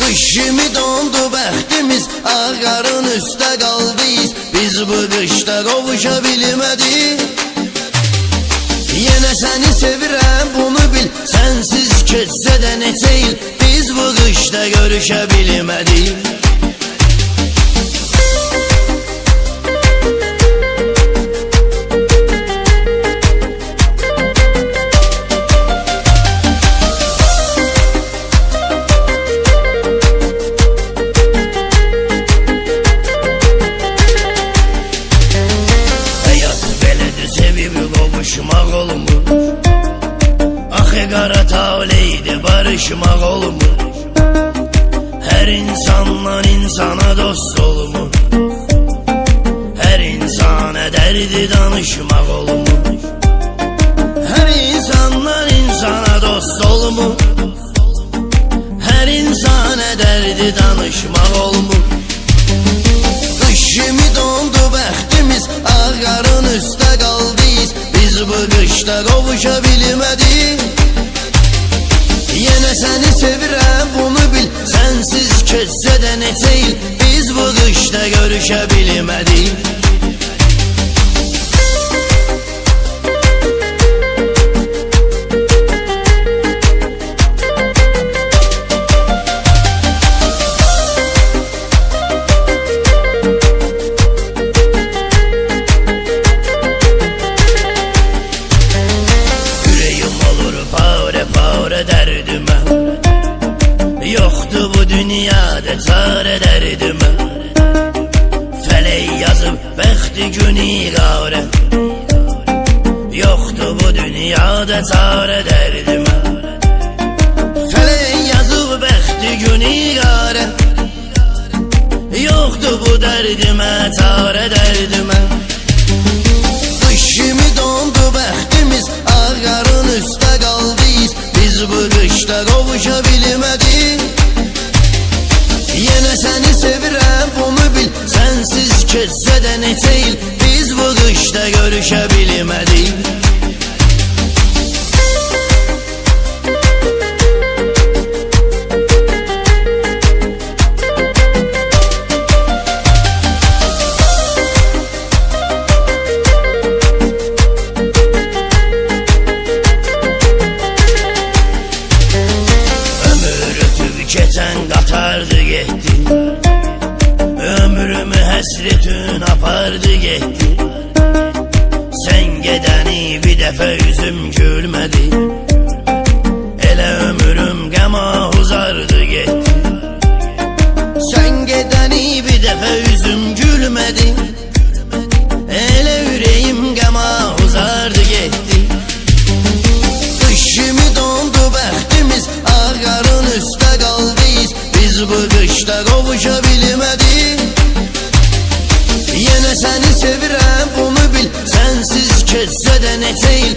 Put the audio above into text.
Kışımı dondu bəxtimiz, ağarın üstə qaldıyız. Biz bu qışda qovuşabilmədik. Yenə səni sevirəm, bunu bil. Sənsiz keçsə də neçə il, biz bu qışda görüşəbilmədik. Qovuşmaq olmur, axı qara taleydi barışmaq olmur. Hər insandan insana dost olmur, hər insana dərdi danışmaq olmur. Hər insandan insana dost olmur, hər insana dərdi danışmaq olmur. Qışımı dondu bəxtimiz, ağarın üstə qaldıyız. Biz bu qışda qovuşabilmədik. Yenə səni sevirəm, bunu bil. Sənsiz keçsə də neçə il, biz bu qışda görüşəbilmədik. Dərdimə yoxdur bu dünyada çarə dərdimə. Fələk yazıb bəxti günü qarə, yoxdur bu dünyada çarə dərdimə. Fələk yazıb bəxti günü qarə, yoxdur bu dərdimə çarə dərdimə. Qışımı dondu bəxtimiz, ağarın üstə qaldıyız. Biz bu qışda qovuşabilmədik. Yenə səni sevirəm, bunu bil. Sənsiz keçsə də neçə il, biz bu qışda görüşəbilmədik. Keçən qatardı getdi, ömrümü həsretin apardı getdi. Sən gedəni bir dəfə üzüm gülmədi, elə ömrüm qəma uzardı getdi. Sən gedəni bir dəfə üzüm gülmədi, elə ürəyim qəma uzardı getdi. Qışımı dondu bəxtimiz, ağarın üstə qaldıyız. Biz bu qışda qovuşabilmədik. Yenə səni sevirəm, bunu bil. Sənsiz keçsə də neçə il,